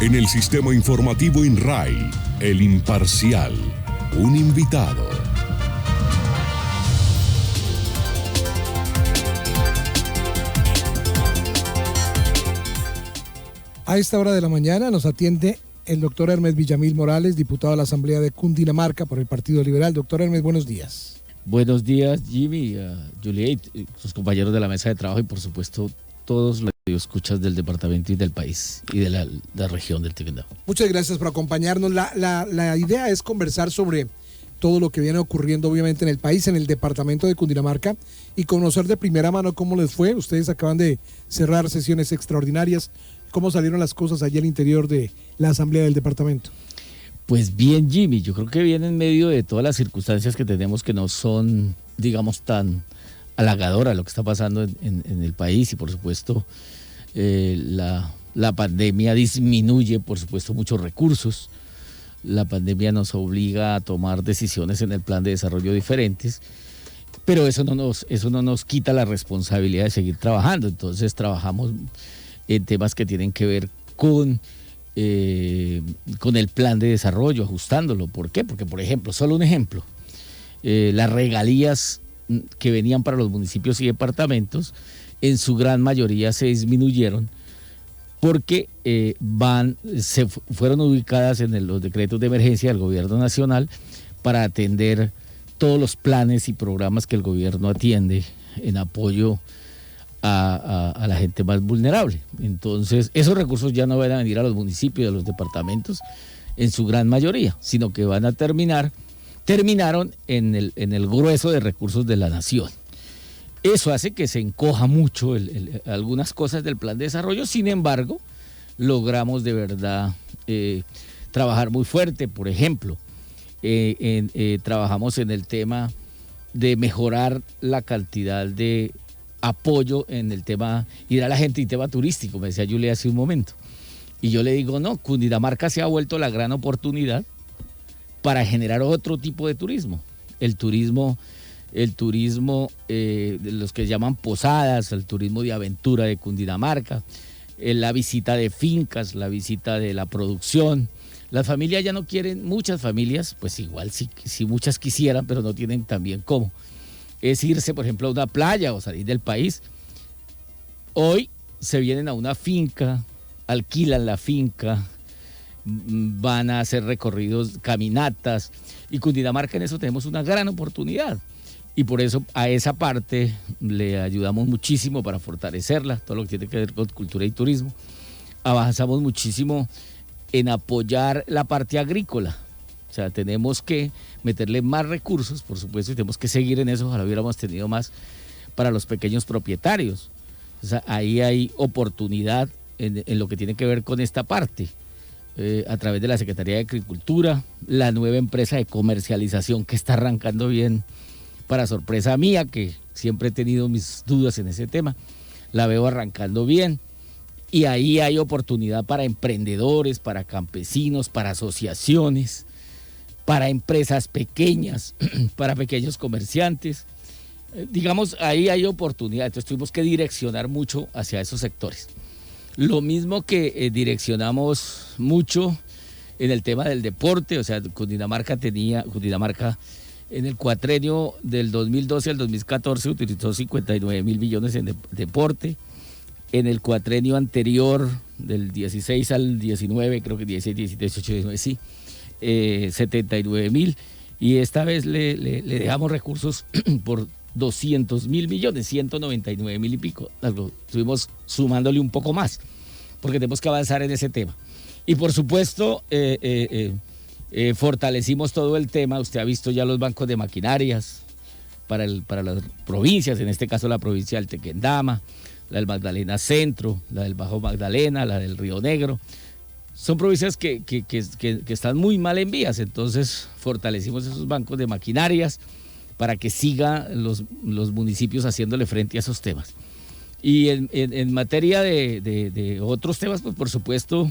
En el sistema informativo INRAI, El Imparcial, un invitado. A esta hora de la mañana nos atiende el doctor Hermes Villamil Morales, diputado de la Asamblea de Cundinamarca por el Partido Liberal. Doctor Hermes, buenos días. Buenos días, Jimmy, Juliet, sus compañeros de la mesa de trabajo y por supuesto todos los escuchas del departamento y del país y de la región del Tibindabo. Muchas gracias por acompañarnos. La idea es conversar sobre todo lo que viene ocurriendo obviamente en el país, en el departamento de Cundinamarca, y conocer de primera mano cómo les fue. Ustedes acaban de cerrar sesiones extraordinarias. ¿Cómo salieron las cosas allí al interior de la Asamblea del departamento? Pues bien, Jimmy, yo creo que viene en medio de todas las circunstancias que tenemos que no son, digamos, tan halagadoras lo que está pasando en el país y por supuesto la pandemia disminuye, por supuesto, muchos recursos. La pandemia nos obliga a tomar decisiones en el plan de desarrollo diferentes, pero eso no nos quita la responsabilidad de seguir trabajando. Entonces trabajamos en temas que tienen que ver con el plan de desarrollo, ajustándolo. ¿Por qué? Porque, por ejemplo, solo un ejemplo, las regalías que venían para los municipios y departamentos, en su gran mayoría se disminuyeron porque se fueron ubicadas en los decretos de emergencia del gobierno nacional para atender todos los planes y programas que el gobierno atiende en apoyo a la gente más vulnerable. Entonces, esos recursos ya no van a venir a los municipios y a los departamentos en su gran mayoría, sino que van a terminaron en el grueso de recursos de la nación. Eso hace que se encoja mucho algunas cosas del plan de desarrollo. Sin embargo, logramos de verdad trabajar muy fuerte. Por ejemplo, trabajamos en el tema de mejorar la cantidad de apoyo en el tema, ir a la gente y tema turístico, me decía Julia hace un momento. Y yo le digo, no, Cundinamarca se ha vuelto la gran oportunidad para generar otro tipo de turismo. El turismo de los que llaman posadas, el turismo de aventura de Cundinamarca, la visita de fincas, la visita de la producción. Las familias ya no quieren, muchas familias, pues igual si muchas quisieran, pero no tienen también cómo. Es irse, por ejemplo, a una playa o salir del país. Hoy se vienen a una finca, alquilan la finca, van a hacer recorridos, caminatas, y Cundinamarca en eso tenemos una gran oportunidad. Y por eso a esa parte le ayudamos muchísimo para fortalecerla, todo lo que tiene que ver con cultura y turismo. Avanzamos muchísimo en apoyar la parte agrícola. O sea, tenemos que meterle más recursos, por supuesto, y tenemos que seguir en eso. Ojalá hubiéramos tenido más para los pequeños propietarios. O sea, ahí hay oportunidad en lo que tiene que ver con esta parte. A través de la Secretaría de Agricultura, la nueva empresa de comercialización que está arrancando bien, para sorpresa mía, que siempre he tenido mis dudas en ese tema, la veo arrancando bien. Y ahí hay oportunidad para emprendedores, para campesinos, para asociaciones, para empresas pequeñas, para pequeños comerciantes. Digamos, ahí hay oportunidad. Entonces tuvimos que direccionar mucho hacia esos sectores. Lo mismo que direccionamos mucho en el tema del deporte. O sea, Cundinamarca en el cuatrenio del 2012 al 2014 utilizó 59.000 millones en deporte. En el cuatrenio anterior, del 16 al 19, creo que 16, 17, 18, 19, sí, 79.000. Y esta vez le dejamos recursos por 200.000 millones, 199.000 y pico. Estuvimos sumándole un poco más, porque tenemos que avanzar en ese tema. Y por supuesto, fortalecimos todo el tema. Usted ha visto ya los bancos de maquinarias para las provincias, en este caso la provincia del Tequendama, la del Magdalena Centro, la del Bajo Magdalena, la del Río Negro. Son provincias que están muy mal en vías, entonces fortalecimos esos bancos de maquinarias para que sigan los municipios haciéndole frente a esos temas. Y en materia de otros temas, pues por supuesto,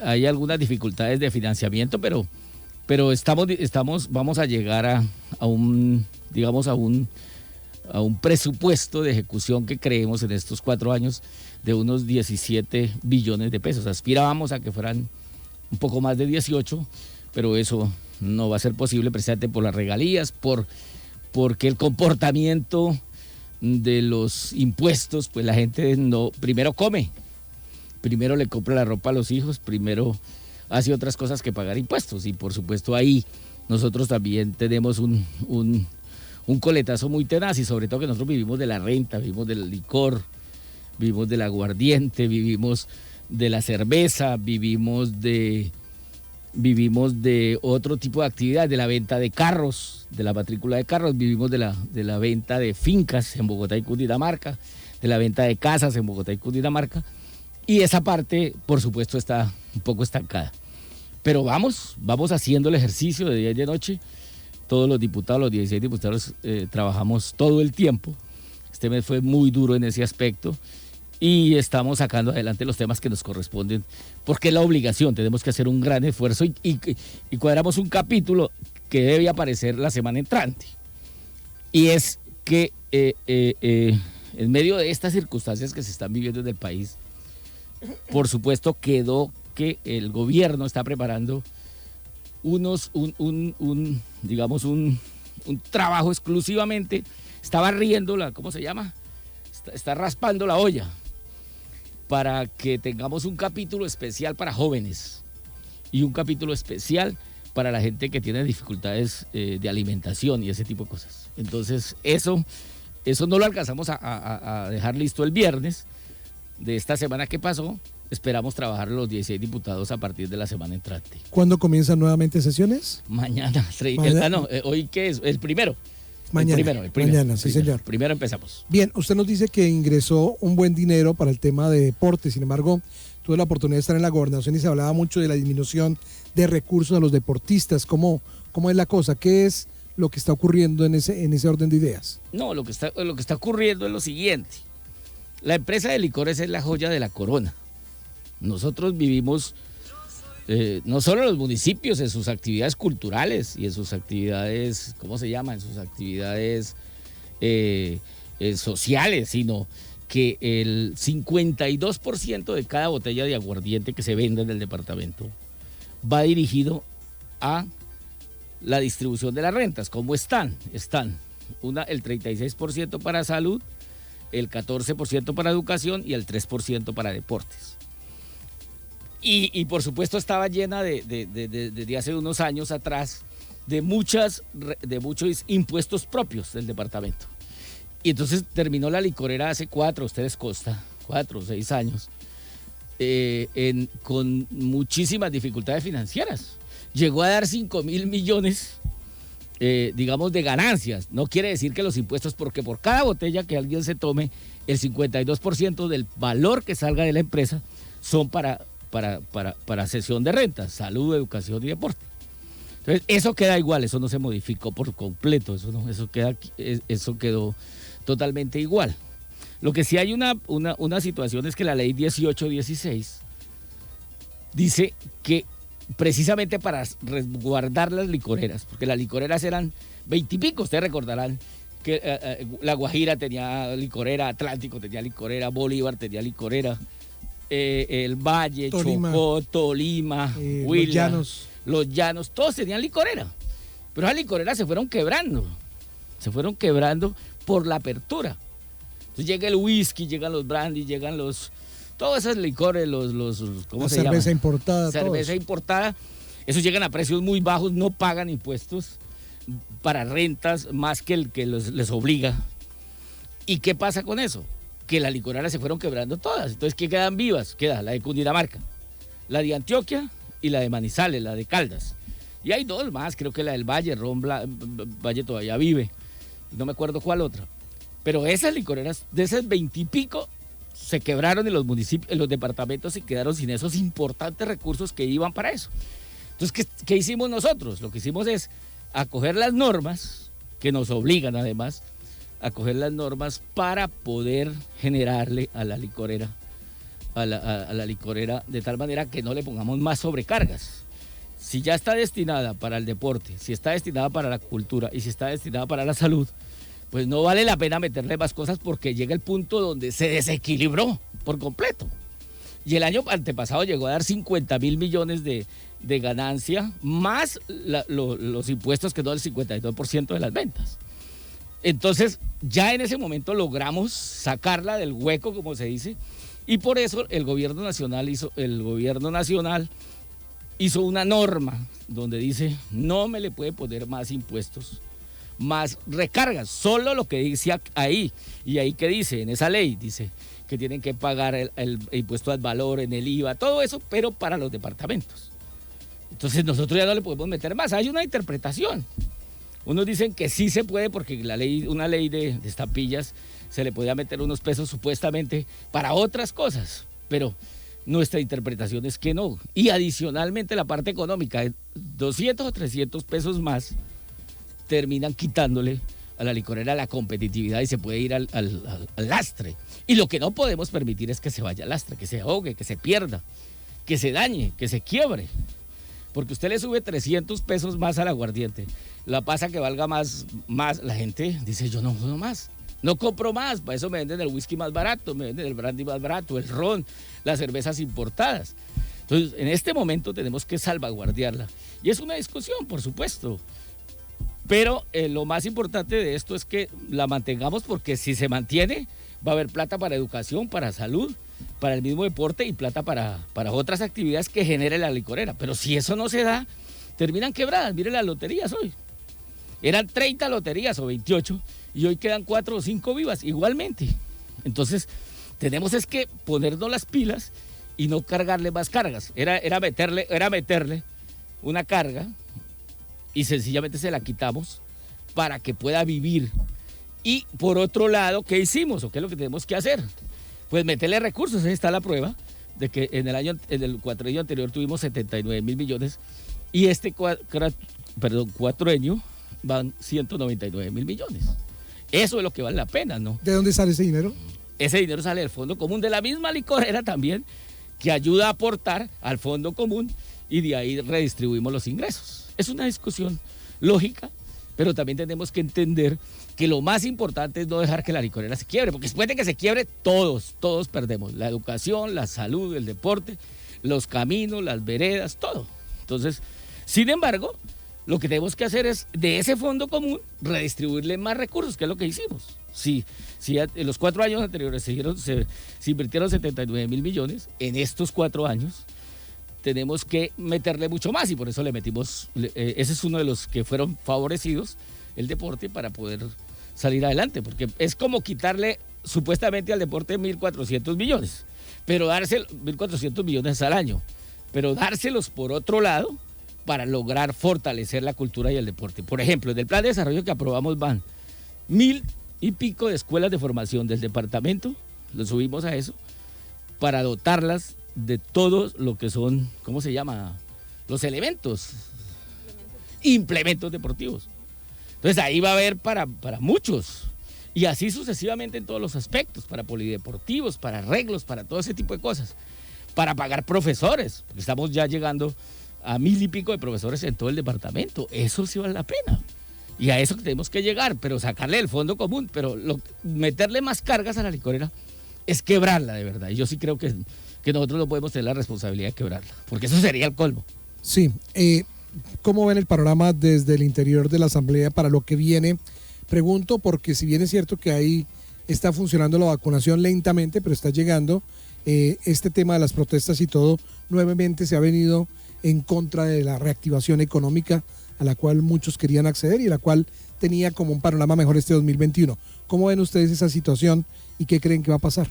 hay algunas dificultades de financiamiento, pero vamos a llegar a a un presupuesto de ejecución que creemos en estos 4 años de unos 17 billones de pesos. Aspirábamos a que fueran un poco más de 18, pero eso no va a ser posible precisamente por las regalías, porque el comportamiento de los impuestos, pues la gente no, primero come, primero le compra la ropa a los hijos, primero hace otras cosas que pagar impuestos, y por supuesto ahí nosotros también tenemos un coletazo muy tenaz, y sobre todo que nosotros vivimos de la renta, vivimos del licor, vivimos del aguardiente, vivimos de la cerveza, vivimos de otro tipo de actividades, de la venta de carros, de la matrícula de carros, vivimos de la venta de fincas en Bogotá y Cundinamarca, de la venta de casas en Bogotá y Cundinamarca, y esa parte, por supuesto, está un poco estancada. Pero vamos haciendo el ejercicio de día y de noche. Todos los diputados, los 16 diputados, trabajamos todo el tiempo. Este mes fue muy duro en ese aspecto y estamos sacando adelante los temas que nos corresponden, porque es la obligación, tenemos que hacer un gran esfuerzo y cuadramos un capítulo que debe aparecer la semana entrante. Y es que en medio de estas circunstancias que se están viviendo en el país, por supuesto quedó que el gobierno está preparando un trabajo exclusivamente, está barriendo ¿cómo se llama? Está raspando la olla para que tengamos un capítulo especial para jóvenes y un capítulo especial para la gente que tiene dificultades de alimentación y ese tipo de cosas. Entonces eso no lo alcanzamos a dejar listo el viernes de esta semana que pasó. Esperamos trabajar los 16 diputados a partir de la semana entrante. ¿Cuándo comienzan nuevamente sesiones? Mañana. ¿Hoy qué es? El primero. Mañana. Mañana, sí, señor. Primero empezamos. Bien, usted nos dice que ingresó un buen dinero para el tema de deporte. Sin embargo, tuve la oportunidad de estar en la gobernación y se hablaba mucho de la disminución de recursos a los deportistas. ¿Cómo es la cosa? ¿Qué es lo que está ocurriendo en ese orden de ideas? No, lo que está ocurriendo es lo siguiente. La empresa de licores es la joya de la corona. Nosotros vivimos, no solo en los municipios, en sus actividades culturales y en sus actividades, ¿cómo se llama? En sus actividades sociales, sino que el 52% de cada botella de aguardiente que se vende en el departamento va dirigido a la distribución de las rentas. ¿Cómo están? Están el 36% para salud, el 14% para educación y el 3% para deportes. Y por supuesto estaba llena desde hace unos años atrás de muchos impuestos propios del departamento. Y entonces terminó la licorera hace 4 o 6 años, con muchísimas dificultades financieras. Llegó a dar 5.000 millones, digamos, de ganancias. No quiere decir que los impuestos, porque por cada botella que alguien se tome, el 52% del valor que salga de la empresa son para cesión de rentas, salud, educación y deporte. Entonces, eso queda igual, eso no se modificó por completo, eso quedó totalmente igual. Lo que sí hay una situación es que la ley 1816 dice que precisamente para resguardar las licoreras, porque las licoreras eran 20 y pico, ustedes recordarán que La Guajira tenía licorera, Atlántico tenía licorera, Bolívar tenía licorera, el Valle, Tolima, Chocó, Tolima, Huila, los Llanos, todos tenían licorera. Pero esas licoreras se fueron quebrando por la apertura. Entonces llega el whisky, llegan los brandy, llegan todos esos licores, ¿cómo se llama? Cerveza importada. Cerveza importada. Esos llegan a precios muy bajos, no pagan impuestos para rentas más que el que les obliga. ¿Y qué pasa con eso? Que las licoreras se fueron quebrando todas. Entonces, ¿qué quedan vivas? Queda la de Cundinamarca, la de Antioquia y la de Manizales, la de Caldas. Y hay 2 más, creo que la del Valle, Valle todavía vive. No me acuerdo cuál otra. Pero esas licoreras, de esas 20 y pico, se quebraron en los municipios, en los departamentos, se quedaron sin esos importantes recursos que iban para eso. Entonces, ¿qué hicimos nosotros? Lo que hicimos es acoger las normas, que nos obligan además, a coger las normas para poder generarle a la licorera, a la licorera de tal manera que no le pongamos más sobrecargas. Si ya está destinada para el deporte, si está destinada para la cultura y si está destinada para la salud, pues no vale la pena meterle más cosas porque llega el punto donde se desequilibró por completo. Y el año antepasado llegó a dar 50.000 millones de ganancia, más los impuestos que no el 52% de las ventas. Entonces, ya en ese momento logramos sacarla del hueco, como se dice, y por eso el gobierno nacional hizo una norma donde dice, no me le puede poner más impuestos, más recargas, solo lo que dice ahí. Y ahí que dice, en esa ley, dice que tienen que pagar el impuesto al valor, en el IVA, todo eso, pero para los departamentos. Entonces nosotros ya no le podemos meter más, hay una interpretación. Unos dicen que sí se puede porque una ley de estampillas se le podía meter unos pesos supuestamente para otras cosas, pero nuestra interpretación es que no. Y adicionalmente la parte económica, 200 o 300 pesos más, terminan quitándole a la licorera la competitividad y se puede ir al lastre. Y lo que no podemos permitir es que se vaya al lastre, que se ahogue, que se pierda, que se dañe, que se quiebre. Porque usted le sube 300 pesos más al aguardiente, la pasa que valga más, la gente dice, yo no puedo más, no compro más, para eso me venden el whisky más barato, me venden el brandy más barato, el ron, las cervezas importadas. Entonces, en este momento tenemos que salvaguardiarla. Y es una discusión, por supuesto. Pero lo más importante de esto es que la mantengamos porque si se mantiene, va a haber plata para educación, para salud, para el mismo deporte y plata para otras actividades que genere la licorera. Pero si eso no se da, terminan quebradas. Mire las loterías hoy. Eran 30 loterías o 28 y hoy quedan 4 o 5 vivas igualmente. Entonces, tenemos es que ponernos las pilas y no cargarle más cargas. Era meterle una carga y sencillamente se la quitamos para que pueda vivir. Y por otro lado, ¿qué hicimos o qué es lo que tenemos que hacer? Pues meterle recursos. Ahí está la prueba de que en el cuatrienio anterior tuvimos 79.000 millones y este cuatrienio van 199.000 millones. Eso es lo que vale la pena, ¿no? ¿De dónde sale ese dinero? Ese dinero sale del Fondo Común, de la misma licorera también, que ayuda a aportar al Fondo Común y de ahí redistribuimos los ingresos. Es una discusión lógica, pero también tenemos que entender que lo más importante es no dejar que la licorera se quiebre, porque después de que se quiebre, todos perdemos. La educación, la salud, el deporte, los caminos, las veredas, todo. Entonces, sin embargo, lo que tenemos que hacer es, de ese fondo común, redistribuirle más recursos, que es lo que hicimos. Si en los 4 años anteriores se invirtieron 79.000 millones, en estos 4 años tenemos que meterle mucho más y por eso le metimos, ese es uno de los que fueron favorecidos, el deporte, para poder salir adelante, porque es como quitarle supuestamente al deporte 1.400 millones, pero darse 1.400 millones al año, pero dárselos por otro lado para lograr fortalecer la cultura y el deporte. Por ejemplo, en el plan de desarrollo que aprobamos van 1.000 y pico de escuelas de formación del departamento, lo subimos a eso, para dotarlas de todo lo que son, ¿cómo se llama? Los elementos, implementos deportivos. Entonces ahí va a haber para muchos, y así sucesivamente en todos los aspectos, para polideportivos, para arreglos, para todo ese tipo de cosas, para pagar profesores, porque estamos ya llegando a 1.000 y pico de profesores en todo el departamento. Eso sí vale la pena. Y a eso tenemos que llegar, pero sacarle el fondo común, pero meterle más cargas a la licorera es quebrarla de verdad. Y yo sí creo que nosotros no podemos tener la responsabilidad de quebrarla, porque eso sería el colmo. Sí. ¿Cómo ven el panorama desde el interior de la Asamblea para lo que viene? Pregunto porque si bien es cierto que ahí está funcionando la vacunación lentamente, pero está llegando, este tema de las protestas y todo, nuevamente se ha venido en contra de la reactivación económica a la cual muchos querían acceder y la cual tenía como un panorama mejor este 2021. ¿Cómo ven ustedes esa situación y qué creen que va a pasar?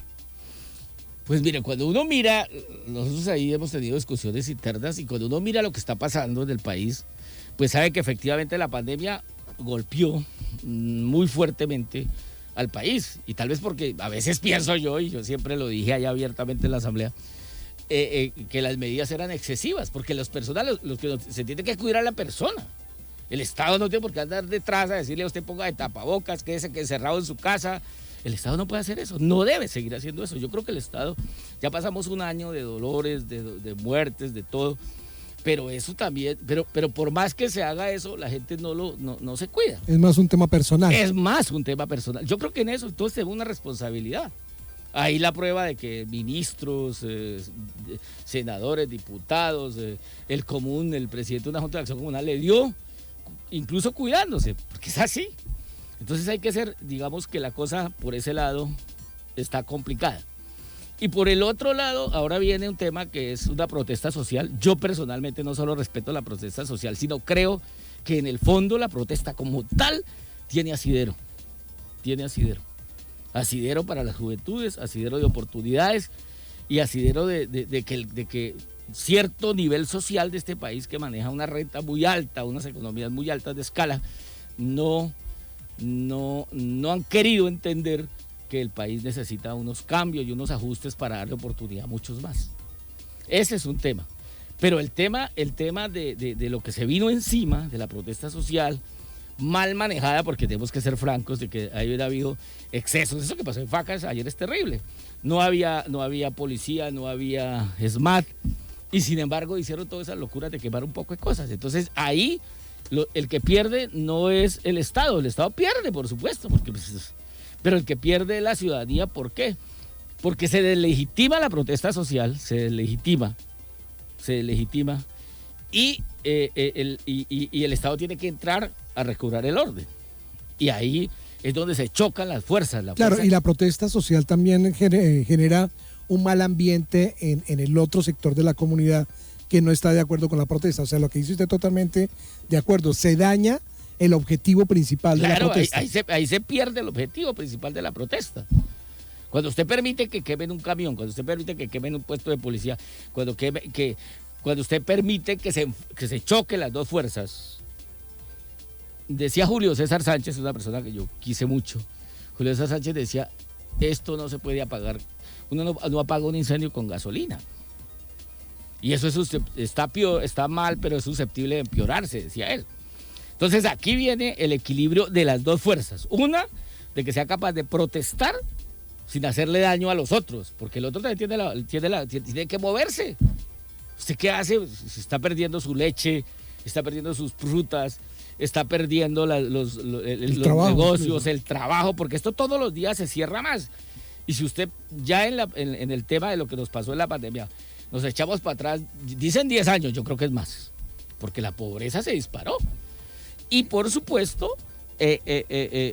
Pues mire, cuando uno mira, nosotros ahí hemos tenido discusiones internas y cuando uno mira lo que está pasando en el país, pues sabe que efectivamente la pandemia golpeó muy fuertemente al país y tal vez porque a veces pienso yo, y yo siempre lo dije allá abiertamente en la Asamblea, que las medidas eran excesivas, porque las personas, los que se tiene que cuidar a la persona. El Estado no tiene por qué andar detrás a decirle a usted ponga de tapabocas, quédese encerrado en su casa. El Estado no puede hacer eso, no debe seguir haciendo eso. Yo creo que el Estado, ya pasamos un año de dolores, de muertes, de todo, Pero eso también, pero por más que se haga eso, la gente no se cuida. Es más un tema personal. Es más un tema personal. Yo creo que en eso entonces tenemos una responsabilidad. Ahí la prueba de que ministros, senadores, diputados, el común, el presidente de una Junta de Acción Comunal le dio, incluso cuidándose, porque es así. Entonces hay que ser, digamos que la cosa por ese lado está complicada. Y por el otro lado, ahora viene un tema que es una protesta social. Yo personalmente no solo respeto la protesta social, sino creo que en el fondo la protesta como tal tiene asidero. Tiene asidero. Asidero para las juventudes, asidero de oportunidades y asidero de que cierto nivel social de este país que maneja una renta muy alta, unas economías muy altas de escala, no han querido entender que el país necesita unos cambios y unos ajustes para darle oportunidad a muchos más. Ese es un tema. Pero el tema de lo que se vino encima, de la protesta social, mal manejada, porque tenemos que ser francos de que hubiera habido excesos. Eso que pasó en Facas ayer es terrible. No había policía, no había SMAT, y sin embargo hicieron todas esas locuras de quemar un poco de cosas. Entonces ahí el que pierde no es el Estado pierde, por supuesto, porque pero el que pierde es la ciudadanía. ¿Por qué? Porque se deslegitima la protesta social, se deslegitima, y el Estado tiene que entrar a recobrar el orden. Y ahí es donde se chocan las fuerzas. Claro, y la protesta social también genera un mal ambiente en el otro sector de la comunidad que no está de acuerdo con la protesta. O sea, lo que dice usted totalmente de acuerdo, se daña el objetivo principal de la protesta. Ahí se pierde el objetivo principal de la protesta. Cuando usted permite que quemen un camión, cuando usted permite que quemen un puesto de policía, cuando usted permite que se choquen las dos fuerzas. Decía Julio César Sánchez, una persona que yo quise mucho. Julio César Sánchez decía, esto no se puede apagar. Uno no apaga un incendio con gasolina. Y eso está mal, pero es susceptible de empeorarse, decía él. Entonces aquí viene el equilibrio de las dos fuerzas. Una, de que sea capaz de protestar sin hacerle daño a los otros, porque el otro también tiene que moverse. ¿Usted qué hace? Se está perdiendo su leche, está perdiendo sus frutas, está perdiendo los negocios, el trabajo, porque esto todos los días se cierra más. Y si usted ya en el tema de lo que nos pasó en la pandemia, nos echamos para atrás, dicen 10 años, yo creo que es más, porque la pobreza se disparó. Y por supuesto,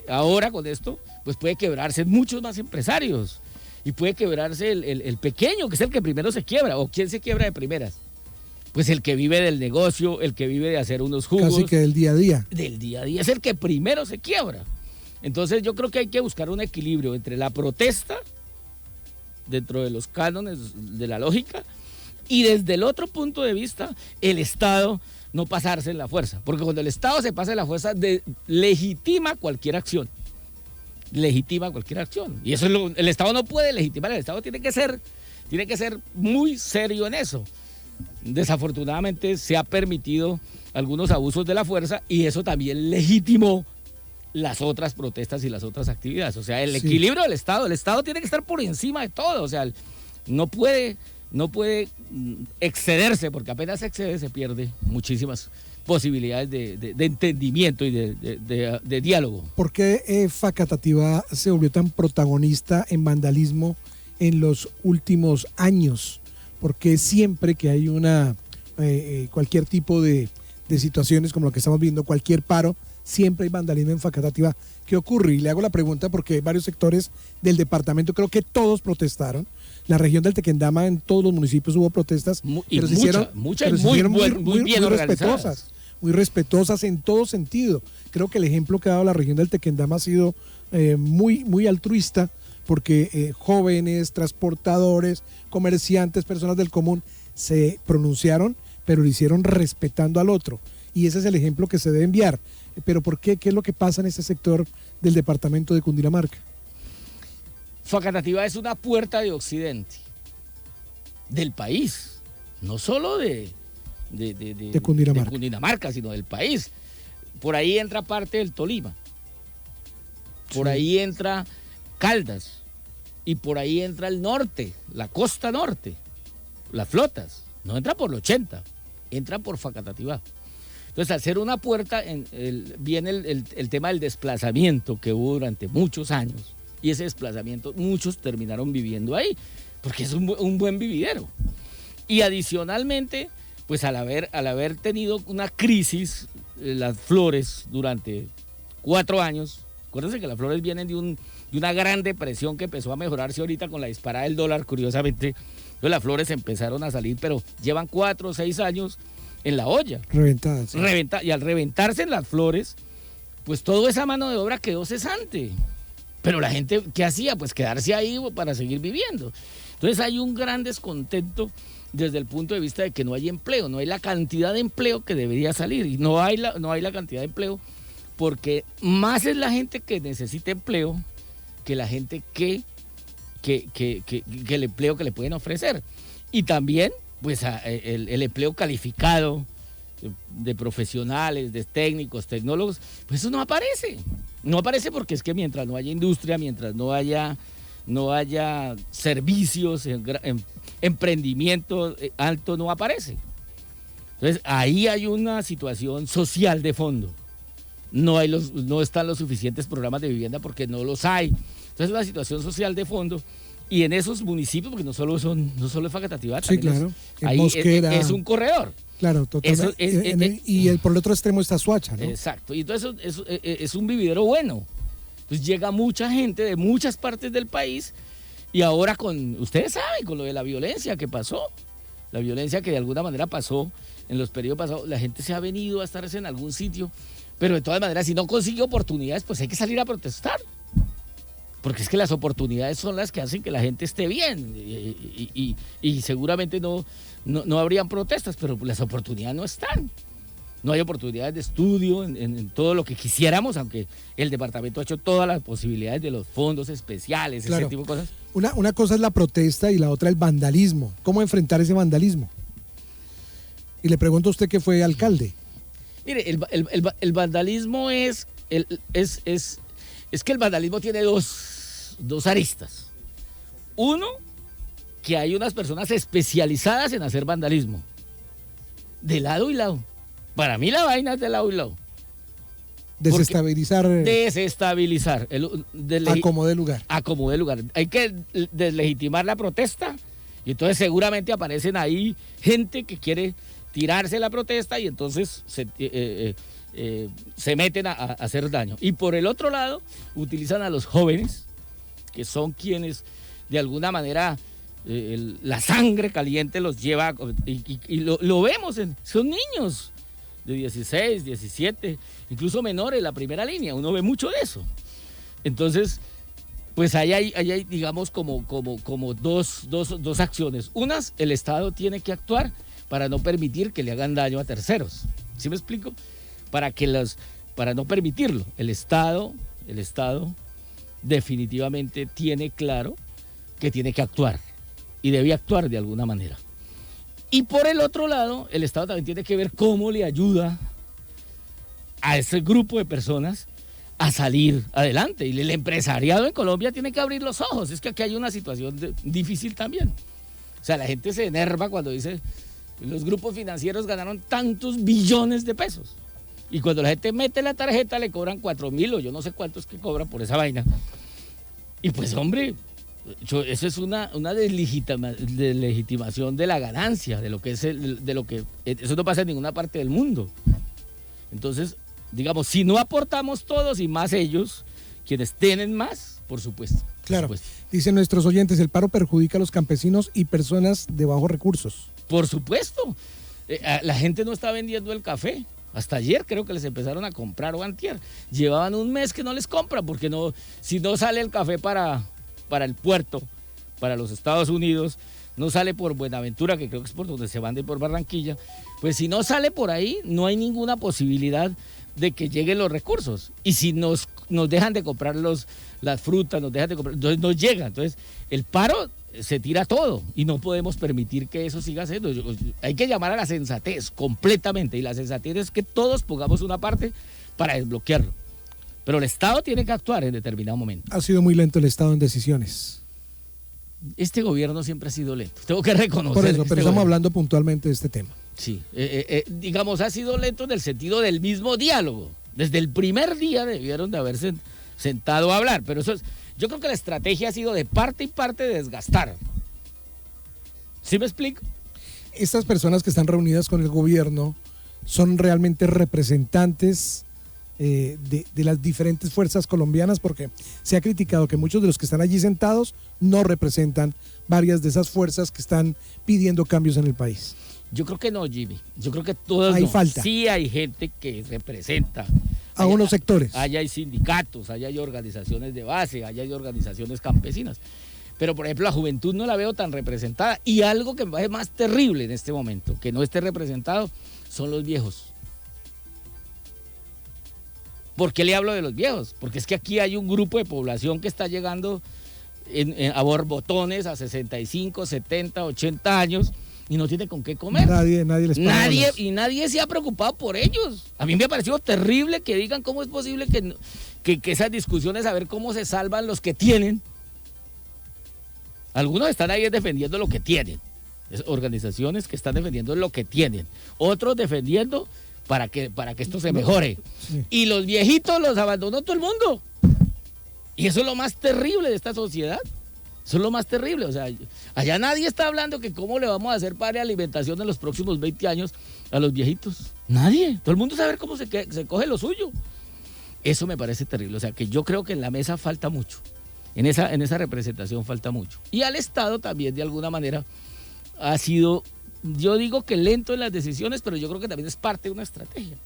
ahora con esto, pues puede quebrarse muchos más empresarios. Y puede quebrarse el pequeño, que es el que primero se quiebra. ¿O quién se quiebra de primeras? Pues el que vive del negocio, el que vive de hacer unos jugos. Casi que del día a día. Del día a día, es el que primero se quiebra. Entonces yo creo que hay que buscar un equilibrio entre la protesta, dentro de los cánones de la lógica, y desde el otro punto de vista, el Estado no pasarse en la fuerza. Porque cuando el Estado se pasa en la fuerza, legitima cualquier acción. Y eso es el Estado no puede legitimar, el Estado tiene que ser muy serio en eso. Desafortunadamente se ha permitido algunos abusos de la fuerza y eso también legitimó las otras protestas y las otras actividades. O sea, el equilibrio del Estado, el Estado tiene que estar por encima de todo. O sea, no puede excederse, porque apenas se excede se pierde muchísimas posibilidades de entendimiento y de diálogo. ¿Por qué Facatativá se volvió tan protagonista en vandalismo en los últimos años? Porque siempre que hay cualquier tipo de situaciones como lo que estamos viendo, cualquier paro, siempre hay vandalismo en Facatativá. ¿Qué ocurre? Y le hago la pregunta porque varios sectores del departamento, creo que todos protestaron. La región del Tequendama, en todos los municipios hubo protestas, pero se hicieron muy respetuosas. Muy respetuosas en todo sentido. Creo que el ejemplo que ha dado la región del Tequendama ha sido muy altruista, porque jóvenes, transportadores, comerciantes, personas del común se pronunciaron, pero lo hicieron respetando al otro. Y ese es el ejemplo que se debe enviar. Pero ¿por qué? ¿Qué es lo que pasa en ese sector del departamento de Cundinamarca? Facatativá es una puerta de occidente del país, no solo de Cundinamarca, sino del país. Por ahí entra parte del Tolima, por ahí entra Caldas, y por ahí entra el norte, la costa norte, las flotas. No entra por el 80, entran por Facatativá. Entonces, al ser una puerta, viene el tema del desplazamiento que hubo durante muchos años. Y ese desplazamiento, muchos terminaron viviendo ahí, porque es un buen vividero. Y adicionalmente, pues al haber tenido una crisis, las flores durante 4 años, acuérdense que las flores vienen de una gran depresión que empezó a mejorarse ahorita con la disparada del dólar, curiosamente. Entonces las flores empezaron a salir, pero llevan 4 o 6 años en la olla. Reventadas. Sí. Y al reventarse en las flores, pues toda esa mano de obra quedó cesante. Pero la gente, ¿qué hacía? Pues quedarse ahí para seguir viviendo. Entonces hay un gran descontento desde el punto de vista de que no hay empleo, no hay la cantidad de empleo que debería salir. Y no hay la cantidad de empleo porque más es la gente que necesita empleo que la gente que el empleo que le pueden ofrecer. Y también pues el empleo calificado de profesionales, de técnicos, tecnólogos, pues eso no aparece. No aparece porque es que mientras no haya industria, mientras no haya servicios, emprendimiento alto, no aparece. Entonces ahí hay una situación social de fondo. No están los suficientes programas de vivienda porque no los hay. Entonces es una situación social de fondo. Y en esos municipios, porque no solo es Facatativá, sí, claro. Ahí Mosquera, es un corredor. Claro, totalmente. Por el otro extremo está Soacha, ¿no? Exacto. Y entonces es un vividero bueno. Entonces llega mucha gente de muchas partes del país y ahora ustedes saben, con lo de la violencia que pasó, la violencia que de alguna manera pasó en los periodos pasados, la gente se ha venido a estarse en algún sitio, pero de todas maneras, si no consigue oportunidades, pues hay que salir a protestar. Porque es que las oportunidades son las que hacen que la gente esté bien y seguramente no habrían protestas, pero las oportunidades no están. No hay oportunidades de estudio en todo lo que quisiéramos, aunque el departamento ha hecho todas las posibilidades de los fondos especiales, claro, ese tipo de cosas. Una cosa es la protesta y la otra el vandalismo. ¿Cómo enfrentar ese vandalismo? Y le pregunto a usted que fue alcalde. Mire, el vandalismo es que el vandalismo tiene dos aristas. Uno, que hay unas personas especializadas en hacer vandalismo. De lado y lado. Para mí la vaina es de lado y lado. Desestabilizar. Desestabilizar. Acomode lugar. Acomode lugar. Hay que deslegitimar la protesta y entonces seguramente aparecen ahí gente que quiere tirarse la protesta y entonces se meten a hacer daño. Y por el otro lado, utilizan a los jóvenes, que son quienes de alguna manera la sangre caliente los lleva, y lo vemos, son niños de 16, 17, incluso menores, la primera línea, uno ve mucho de eso. Entonces, pues ahí hay digamos, como dos acciones. Unas, el Estado tiene que actuar para no permitir que le hagan daño a terceros. ¿Sí me explico? Para no permitirlo. El Estado definitivamente tiene claro que tiene que actuar y debe actuar de alguna manera. Y por el otro lado, el Estado también tiene que ver cómo le ayuda a ese grupo de personas a salir adelante. Y el empresariado en Colombia tiene que abrir los ojos. Es que aquí hay una situación difícil también. O sea, la gente se enerva cuando dice, los grupos financieros ganaron tantos billones de pesos. Y cuando la gente mete la tarjeta le cobran 4.000 o yo no sé cuántos que cobran por esa vaina. Y pues, hombre, eso es una deslegitimación de la ganancia, de lo que es eso no pasa en ninguna parte del mundo. Entonces, digamos, si no aportamos todos y más ellos, quienes tienen más, por supuesto. Claro, dicen nuestros oyentes, el paro perjudica a los campesinos y personas de bajos recursos. Por supuesto, la gente no está vendiendo el café. Hasta ayer creo que les empezaron a comprar o antier. Llevaban un mes que no les compran porque si no sale el café para el puerto, para los Estados Unidos, no sale por Buenaventura, que creo que es por donde se van por Barranquilla, pues si no sale por ahí, no hay ninguna posibilidad de que lleguen los recursos. Y si nos dejan de comprar las frutas, nos dejan de comprar, entonces no llega. Entonces el paro se tira todo y no podemos permitir que eso siga siendo. Hay que llamar a la sensatez completamente, y la sensatez es que todos pongamos una parte para desbloquearlo. Pero el Estado tiene que actuar en determinado momento. Ha sido muy lento el Estado en decisiones. Este gobierno siempre ha sido lento, tengo que reconocer. Por eso, pero estamos hablando puntualmente de este tema. Sí, digamos, ha sido lento en el sentido del mismo diálogo. Desde el primer día debieron de haberse sentado a hablar, pero yo creo que la estrategia ha sido de parte y parte desgastar. ¿Sí me explico? Estas personas que están reunidas con el gobierno son realmente representantes de las diferentes fuerzas colombianas, porque se ha criticado que muchos de los que están allí sentados no representan varias de esas fuerzas que están pidiendo cambios en el país. Yo creo que no, Jimmy. Yo creo que todos hay no. falta. Sí hay gente que representa a unos sectores. Allá hay sindicatos, allá hay organizaciones de base, allá hay organizaciones campesinas. Pero, por ejemplo, la juventud no la veo tan representada. Y algo que me parece más terrible en este momento, que no esté representado, son los viejos. ¿Por qué le hablo de los viejos? Porque es que aquí hay un grupo de población que está llegando a borbotones a 65, 70, 80 años y no tiene con qué comer. Nadie les paga bolas. Y nadie se ha preocupado por ellos. A mí me ha parecido terrible que digan cómo es posible que esas discusiones, a ver cómo se salvan los que tienen. Algunos están ahí defendiendo lo que tienen. Es organizaciones que están defendiendo lo que tienen. Otros defendiendo para que esto se mejore. Sí. Y los viejitos los abandonó todo el mundo. Y eso es lo más terrible de esta sociedad. Eso es lo más terrible. O sea, allá nadie está hablando que cómo le vamos a hacer para alimentación en los próximos 20 años a los viejitos. Nadie. Todo el mundo sabe cómo se coge lo suyo. Eso me parece terrible. O sea, que yo creo que en la mesa falta mucho. En esa representación falta mucho. Y al Estado también, de alguna manera, ha sido, yo digo que lento en las decisiones, pero yo creo que también es parte de una estrategia.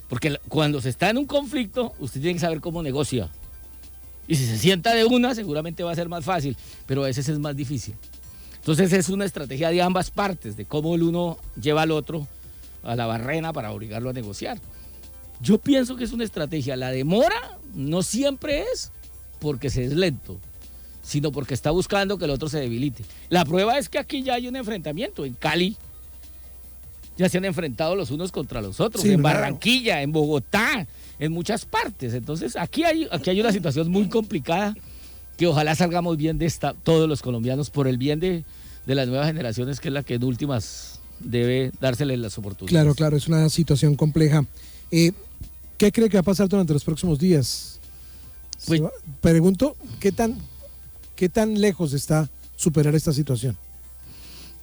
Porque cuando se está en un conflicto, usted tiene que saber cómo negocia. Y si se sienta de una, seguramente va a ser más fácil, pero a veces es más difícil. Entonces es una estrategia de ambas partes, de cómo el uno lleva al otro a la barrena para obligarlo a negociar. Yo pienso que es una estrategia. La demora no siempre es porque se es lento, sino porque está buscando que el otro se debilite. La prueba es que aquí ya hay un enfrentamiento. En Cali ya se han enfrentado los unos contra los otros, sí, en Barranquilla, en Bogotá, en muchas partes. Entonces aquí hay una situación muy complicada que ojalá salgamos bien de esta, todos los colombianos, por el bien de las nuevas generaciones, que es la que en últimas debe dárseles las oportunidades. Claro, es una situación compleja. ¿Qué cree que va a pasar durante los próximos días? Pues, pregunto, ¿qué tan lejos está superar esta situación?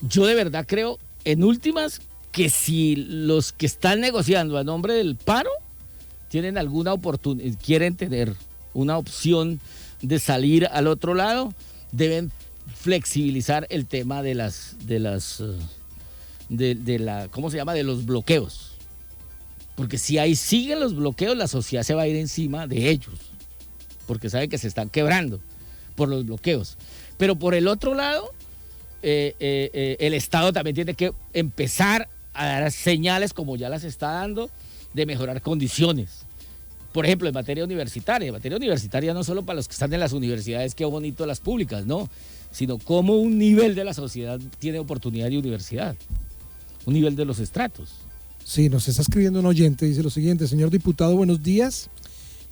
Yo de verdad creo, en últimas, que si los que están negociando a nombre del paro tienen alguna oportunidad, quieren tener una opción de salir al otro lado, deben flexibilizar el tema de ¿cómo se llama? De los bloqueos. Porque si ahí siguen los bloqueos, la sociedad se va a ir encima de ellos, porque saben que se están quebrando por los bloqueos. Pero por el otro lado, el Estado también tiene que empezar a dar señales, como ya las está dando, de mejorar condiciones. Por ejemplo, en materia universitaria no solo para los que están en las universidades, qué bonito las públicas, no, sino cómo un nivel de la sociedad tiene oportunidad de universidad, un nivel de los estratos. Sí, nos está escribiendo un oyente, dice lo siguiente: señor diputado, buenos días.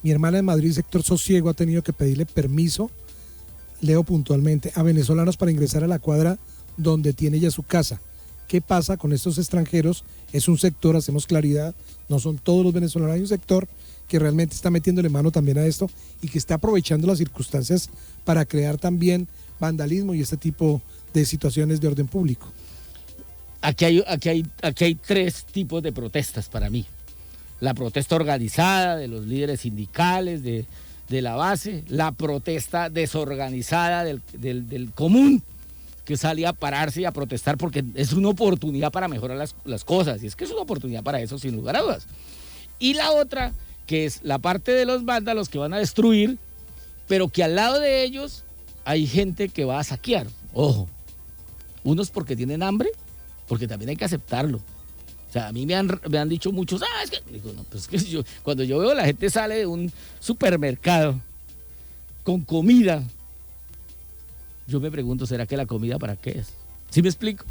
Mi hermana en Madrid, sector Sosiego, ha tenido que pedirle permiso, leo puntualmente, a venezolanos para ingresar a la cuadra donde tiene ella su casa. ¿Qué pasa con estos extranjeros? Es un sector, hacemos claridad, no son todos los venezolanos, hay un sector que realmente está metiéndole mano también a esto y que está aprovechando las circunstancias para crear también vandalismo y este tipo de situaciones de orden público. Aquí hay tres tipos de protestas para mí. La protesta organizada de los líderes sindicales, de la base, la protesta desorganizada del común, que sale a pararse y a protestar porque es una oportunidad para mejorar las cosas, y es que es una oportunidad para eso, sin lugar a dudas. Y la otra, que es la parte de los vándalos que van a destruir, pero que al lado de ellos hay gente que va a saquear. Ojo, unos porque tienen hambre, porque también hay que aceptarlo. O sea, a mí me han dicho muchos, es que, digo, no, pues es que cuando yo veo a la gente sale de un supermercado con comida, yo me pregunto, ¿será que la comida para qué es? ¿Sí me explico?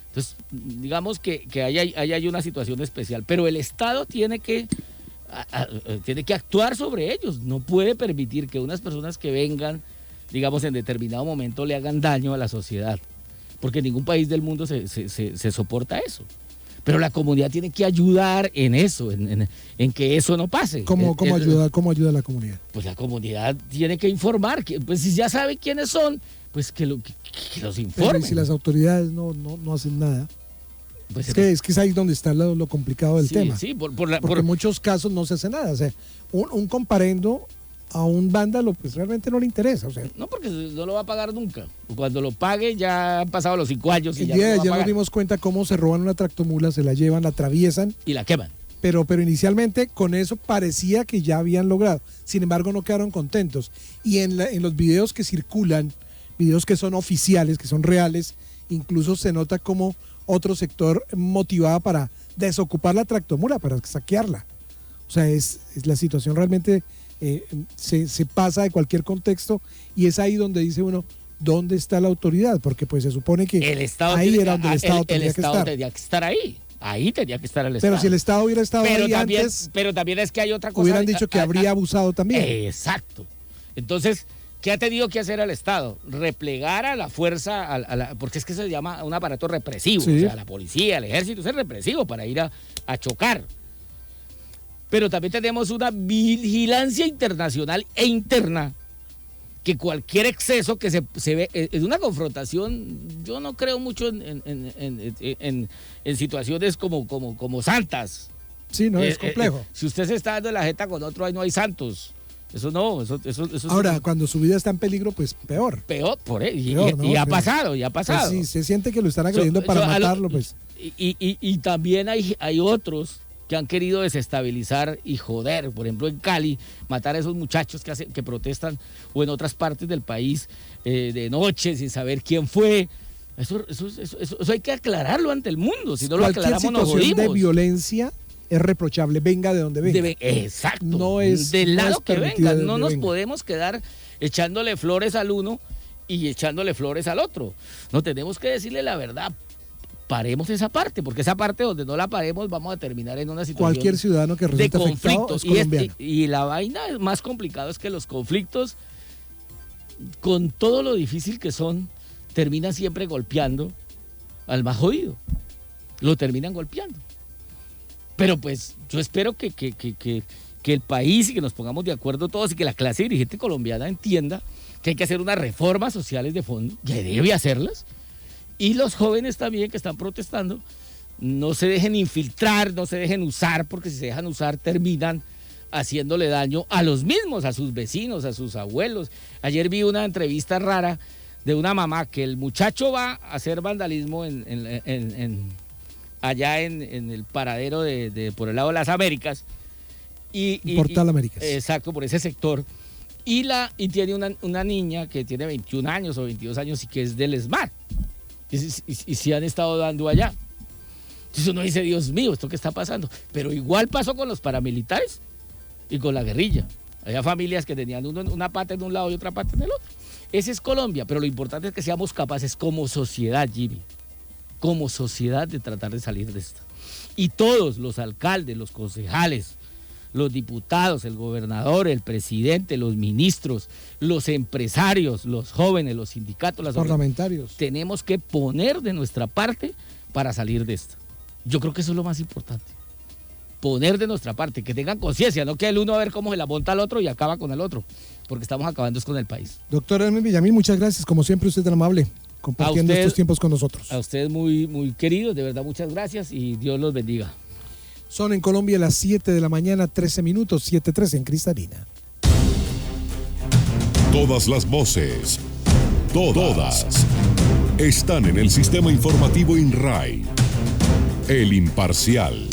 Entonces, digamos que ahí hay una situación especial, pero el Estado tiene que actuar sobre ellos. No puede permitir que unas personas que vengan, digamos, en determinado momento le hagan daño a la sociedad, porque ningún país del mundo se soporta eso. Pero la comunidad tiene que ayudar en eso, en que eso no pase. ¿Cómo ayuda la comunidad? Pues la comunidad tiene que informar, pues si ya sabe quiénes son, pues que los informen. Pero si las autoridades no hacen nada. Pues es que es ahí donde está lo complicado del tema. Sí, porque en muchos casos no se hace nada. O sea, un comparendo a un vándalo, pues realmente no le interesa. O sea, no, porque no lo va a pagar nunca. Cuando lo pague ya han pasado los 5 años. El día de ayer nos dimos cuenta cómo se roban una tractomula, se la llevan, la atraviesan. Y la queman. Pero inicialmente con eso parecía que ya habían logrado. Sin embargo, no quedaron contentos. Y en los videos que circulan, videos que son oficiales, que son reales, incluso se nota como otro sector motivaba para desocupar la tractomula, para saquearla. O sea, es la situación realmente se pasa de cualquier contexto y es ahí donde dice uno, ¿dónde está la autoridad? Porque pues se supone que el Estado ahí era donde el Estado tenía que estar ahí. Ahí tenía que estar el Estado. Pero si el Estado hubiera estado ahí antes... Pero también es que hay otra cosa. Hubieran dicho que habría abusado también. Exacto. Entonces, ¿qué ha tenido que hacer el Estado? Replegar a la fuerza, porque es que se llama un aparato represivo. Sí. O sea, la policía, el ejército es represivo para ir a chocar. Pero también tenemos una vigilancia internacional e interna que cualquier exceso que se ve en una confrontación, yo no creo mucho en situaciones como santas. Sí, no, es complejo. Si usted se está dando la jeta con otro, ahí no hay santos. Eso no, eso ahora, cuando su vida está en peligro, pues peor. Peor, y ha pasado. Pues sí, se siente que lo están agrediendo para matarlo, pues. Y también hay otros que han querido desestabilizar y joder, por ejemplo en Cali, matar a esos muchachos que protestan, o en otras partes del país de noche sin saber quién fue. Eso hay que aclararlo ante el mundo, si no lo aclaramos nos jodimos. Cualquier situación de violencia es reprochable, venga de donde venga. Exacto, no es, del lado que venga, no nos venga. Podemos quedar echándole flores al uno y echándole flores al otro. No, tenemos que decirle la verdad. Paremos esa parte, porque esa parte donde no la paremos vamos a terminar en una situación cualquier ciudadano que resulte de conflictos. Y la vaina más complicada es que los conflictos, con todo lo difícil que son, terminan siempre golpeando al más jodido. Lo terminan golpeando. Pero pues yo espero que el país y que nos pongamos de acuerdo todos y que la clase dirigente colombiana entienda que hay que hacer unas reformas sociales de fondo, que debe hacerlas. Y los jóvenes también que están protestando, no se dejen infiltrar, no se dejen usar, porque si se dejan usar terminan haciéndole daño a los mismos, a sus vecinos, a sus abuelos. Ayer vi una entrevista rara de una mamá que el muchacho va a hacer vandalismo allá en el paradero por el lado de las Américas. Portal Américas. Exacto, por ese sector. Y tiene una niña que tiene 21 años o 22 años y que es del ESMAD. Y se han estado dando allá. Entonces uno dice, Dios mío, ¿esto qué está pasando? Pero igual pasó con los paramilitares y con la guerrilla. Había familias que tenían una pata en un lado y otra pata en el otro. Esa es Colombia, pero lo importante es que seamos capaces como sociedad, Jimmy, como sociedad de tratar de salir de esto. Y todos, los alcaldes, los concejales, los diputados, el gobernador, el presidente, los ministros, los empresarios, los jóvenes, los sindicatos, los parlamentarios, tenemos que poner de nuestra parte para salir de esto. Yo creo que eso es lo más importante. Poner de nuestra parte, que tengan conciencia, no que el uno a ver cómo se la monta al otro y acaba con el otro, porque estamos acabando con el país. Doctor Hermes Villamil, muchas gracias, como siempre usted tan amable, compartiendo estos tiempos con nosotros. A ustedes muy, muy queridos, de verdad muchas gracias y Dios los bendiga. Son en Colombia las 7 de la mañana, 13 minutos, 7:13 en Cristalina. Todas las voces, todas, están en el sistema informativo INRAI. El Imparcial.